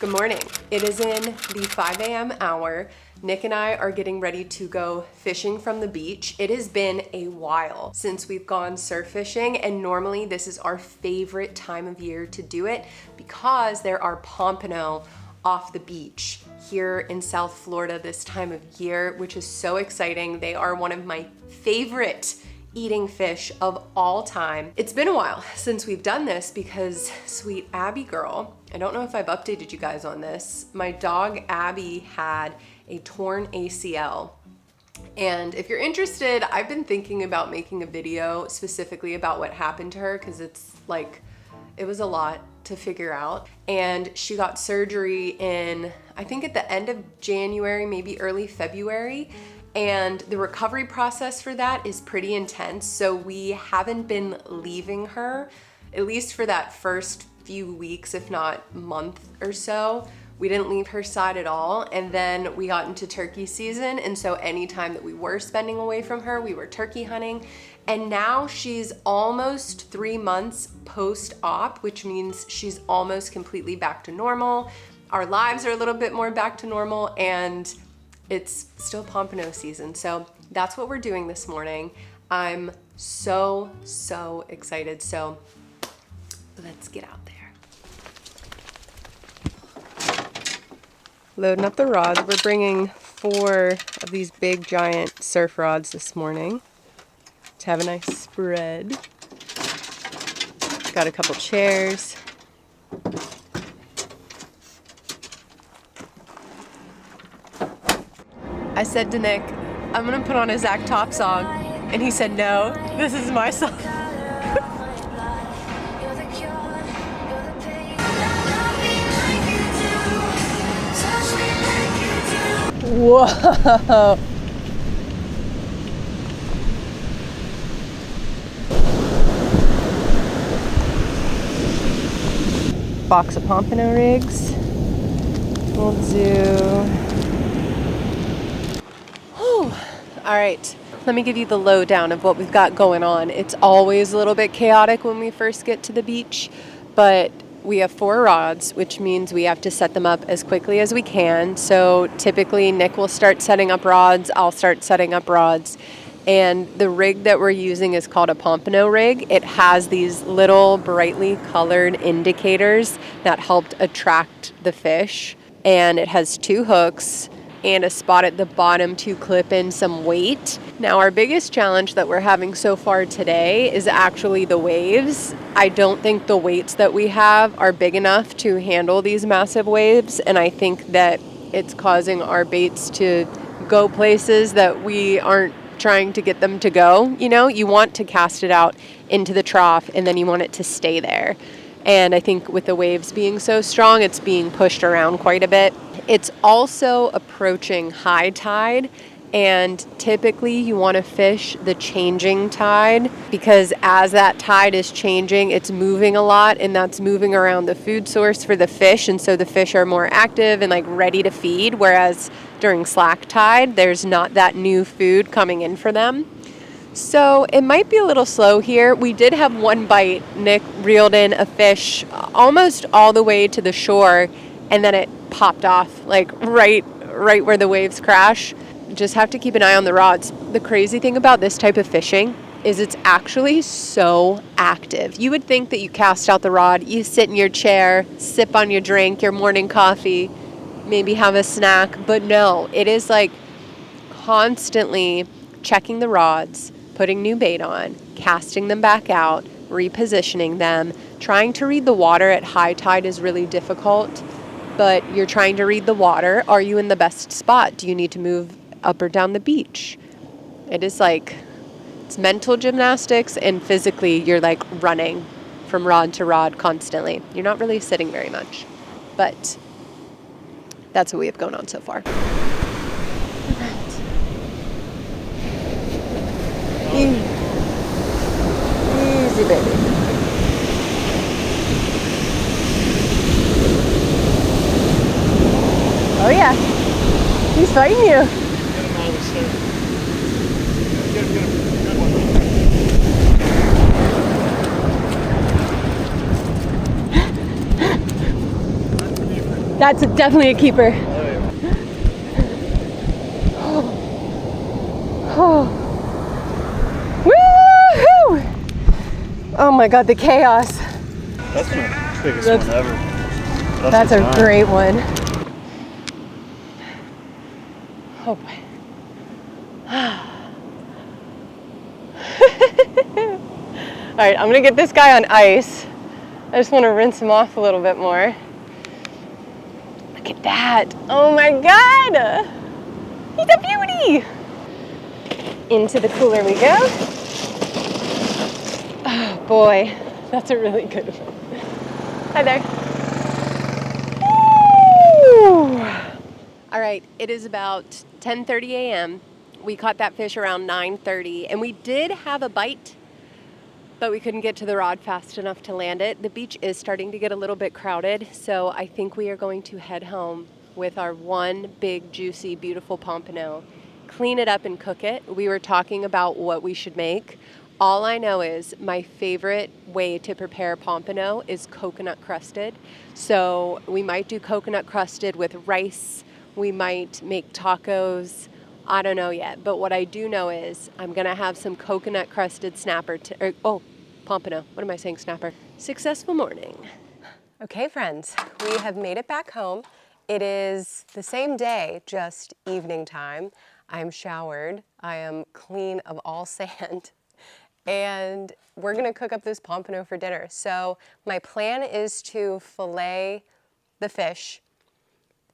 Good morning. It is in the 5 a.m. hour. Nick and I are getting ready to go fishing from the beach. It has been a while since we've gone surf fishing, and normally this is our favorite time of year to do it because there are pompano off the beach here in South Florida this time of year, which is so exciting. They are one of my favorite eating fish of all time. It's been a while since we've done this because sweet Abby girl, I don't know if I've updated you guys on this. My dog Abby had a torn ACL. And if you're interested, I've been thinking about making a video specifically about what happened to her because it's like, it was a lot to figure out. And she got surgery in, I think at the end of January, maybe early February. And the recovery process for that is pretty intense. So we haven't been leaving her, at least for that first few weeks, if not month or so. We didn't leave her side at all. And then we got into turkey season. And so anytime that we were spending away from her, we were turkey hunting. And now she's almost 3 months post-op, which means she's almost completely back to normal. Our lives are a little bit more back to normal, and it's still pompano season. So that's what we're doing this morning. I'm so excited. So let's get out there. Loading up the rods. We're bringing 4 of these big giant surf rods this morning to have a nice spread. Got a couple chairs. I said to Nick, I'm gonna put on a Zach Top song. And he said, no, this is my song. Whoa. Box of pompano rigs. We'll do. All right, let me give you the lowdown of what we've got going on. It's always a little bit chaotic when we first get to the beach, but we have 4 rods, which means we have to set them up as quickly as we can. So typically Nick will start setting up rods, I'll start setting up rods. And the rig that we're using is called a Pompano rig. It has these little brightly colored indicators that helped attract the fish. And it has 2 hooks and a spot at the bottom to clip in some weight. Now, our biggest challenge that we're having so far today is actually the waves. I don't think the weights that we have are big enough to handle these massive waves, and I think that it's causing our baits to go places that we aren't trying to get them to go. You know, you want to cast it out into the trough and then you want it to stay there. And I think with the waves being so strong, it's being pushed around quite a bit. It's also approaching high tide, and typically you want to fish the changing tide because as that tide is changing, it's moving a lot, and that's moving around the food source for the fish, and so the fish are more active and like ready to feed, whereas during slack tide, there's not that new food coming in for them. So it might be a little slow here. We did have 1 bite. Nick reeled in a fish almost all the way to the shore, and then it popped off like right where the waves crash. Just have to keep an eye on the rods. The crazy thing about this type of fishing is it's actually so active. You would think that you cast out the rod, you sit in your chair, sip on your drink, your morning coffee, maybe have a snack, but no, it is like constantly checking the rods, putting new bait on, casting them back out, repositioning them. Trying to read the water at high tide is really difficult, but you're trying to read the water. Are you in the best spot? Do you need to move up or down the beach? It is like, it's mental gymnastics, and physically you're like running from rod to rod constantly. You're not really sitting very much, but that's what we have going on so far. Easy, baby. Oh yeah, he's fighting you. Get him out of the surf. Get him. Good one. That's definitely a keeper. Oh. Woo-hoo! Oh my God, the chaos. That's my biggest one ever. That's a great one. Oh boy. All right, I'm gonna get this guy on ice. I just want to rinse him off a little bit more. Look at that. Oh my God. He's a beauty. Into the cooler we go. Oh boy, that's a really good one. Hi there. Woo! All right, it is about 10:30 a.m. We caught that fish around 9:30, and we did have a bite, but we couldn't get to the rod fast enough to land it. The beach is starting to get a little bit crowded, so I think we are going to head home with our one big, juicy, beautiful pompano, clean it up and cook it. We were talking about what we should make. All I know is my favorite way to prepare pompano is coconut crusted. So we might do coconut crusted with rice. We might make tacos. I don't know yet, but what I do know is I'm gonna have some coconut crusted snapper, pompano. What am I saying, snapper? Successful morning. Okay, friends, we have made it back home. It is the same day, just evening time. I'm showered. I am clean of all sand. And we're gonna cook up this pompano for dinner. So my plan is to fillet the fish,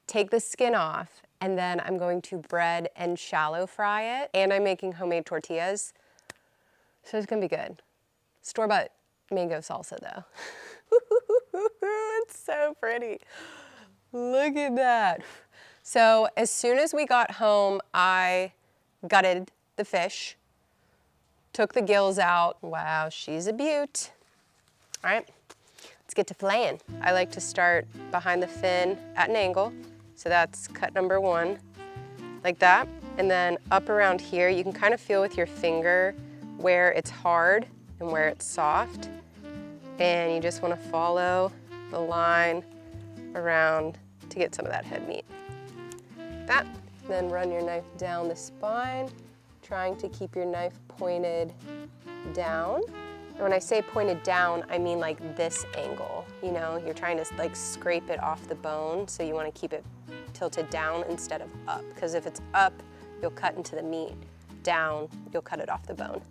take the skin off, and then I'm going to bread and shallow fry it. And I'm making homemade tortillas. So it's gonna be good. Store-bought mango salsa though. It's so pretty. Look at that. So as soon as we got home, I gutted the fish, took the gills out. Wow, she's a beaut. All right, let's get to filleting. I like to start behind the fin at an angle. So that's cut number one, like that. And then up around here, you can kind of feel with your finger where it's hard and where it's soft. And you just want to follow the line around to get some of that head meat. That, then run your knife down the spine, trying to keep your knife pointed down. And when I say pointed down, I mean like this angle. You know, you're trying to like scrape it off the bone, so you want to keep it tilted down instead of up, because if it's up, you'll cut into the meat. Down, you'll cut it off the bone.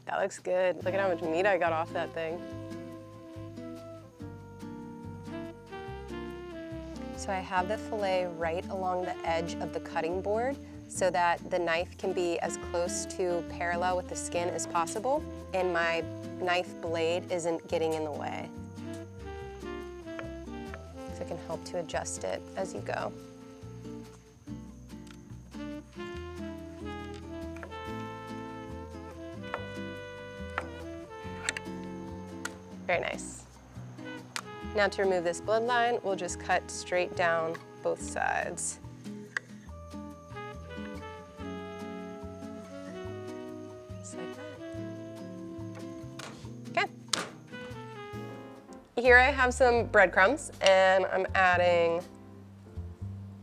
That looks good. Look at how much meat I got off that thing. So I have the fillet right along the edge of the cutting board so that the knife can be as close to parallel with the skin as possible, and my knife blade isn't getting in the way. So it can help to adjust it as you go. Very nice. Now to remove this bloodline, we'll just cut straight down both sides. Just like that. Okay. Here I have some breadcrumbs, and I'm adding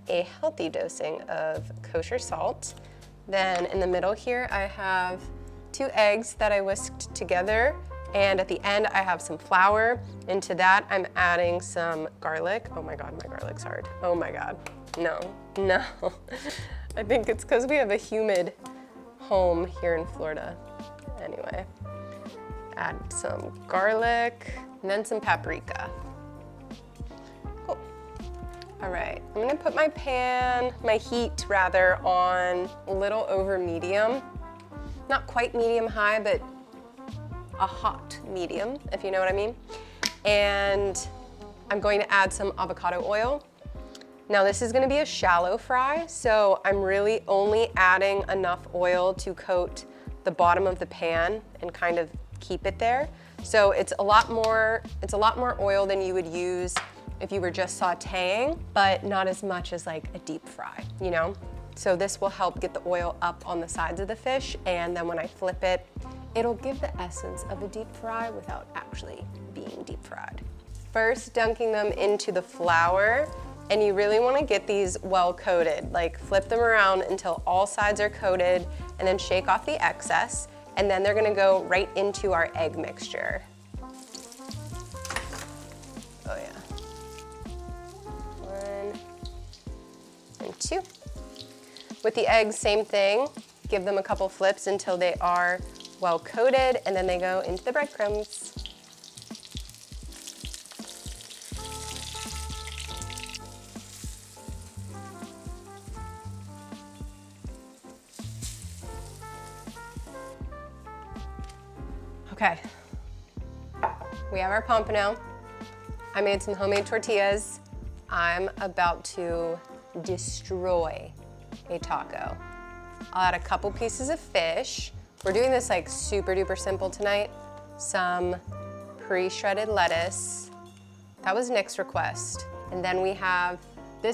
a healthy dosing of kosher salt. Then in the middle here, I have 2 eggs that I whisked together. And at the end, I have some flour. Into that, I'm adding some garlic. Oh my God, my garlic's hard. Oh my God, no. I think it's because we have a humid home here in Florida. Anyway, add some garlic and then some paprika. Cool. All right, I'm gonna put my heat rather, on a little over medium. Not quite medium high, but a hot medium, if you know what I mean. And I'm going to add some avocado oil. Now this is gonna be a shallow fry, so I'm really only adding enough oil to coat the bottom of the pan and kind of keep it there. So it's a lot more oil than you would use if you were just sauteing, but not as much as like a deep fry, you know? So this will help get the oil up on the sides of the fish, and then when I flip it, It'll give the essence of a deep fry without actually being deep fried. First, dunking them into the flour, and you really want to get these well coated. Like flip them around until all sides are coated, and then shake off the excess, and then they're gonna go right into our egg mixture. Oh yeah. 1 and 2. With the eggs, same thing. Give them a couple flips until they are well coated, and then they go into the breadcrumbs. Okay, we have our pompano. I made some homemade tortillas. I'm about to destroy a taco. I'll add a couple pieces of fish. We're doing this like super duper simple tonight. Some pre-shredded lettuce. That was Nick's request. And then we have, we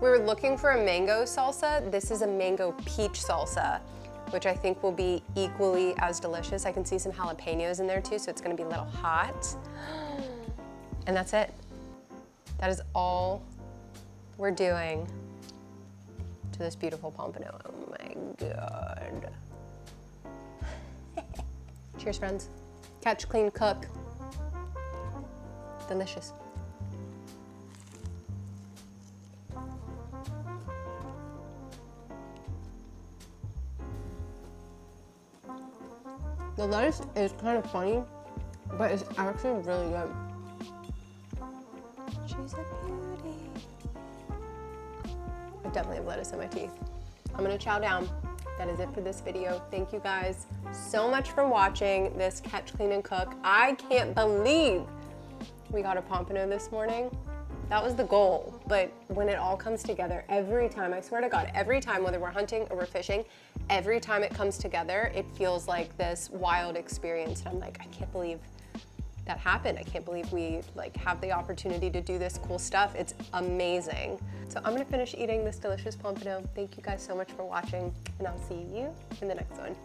were looking for a mango salsa. This is a mango peach salsa, which I think will be equally as delicious. I can see some jalapenos in there too, so it's gonna be a little hot. And that's it. That is all we're doing to this beautiful pompano. Oh my God. Cheers, friends. Catch, clean, cook. Delicious. The lettuce is kind of funny, but it's actually really good. She's a beauty. I definitely have lettuce in my teeth. I'm gonna chow down. That is it for this video. Thank you guys so much for watching this Catch, Clean, and Cook. I can't believe we got a pompano this morning. That was the goal, but when it all comes together, every time, I swear to God, every time, whether we're hunting or we're fishing, every time it comes together, it feels like this wild experience. And I'm like, I can't believe that happened. I can't believe we have the opportunity to do this cool stuff. It's amazing. So I'm gonna finish eating this delicious pompano. Thank you guys so much for watching, and I'll see you in the next one.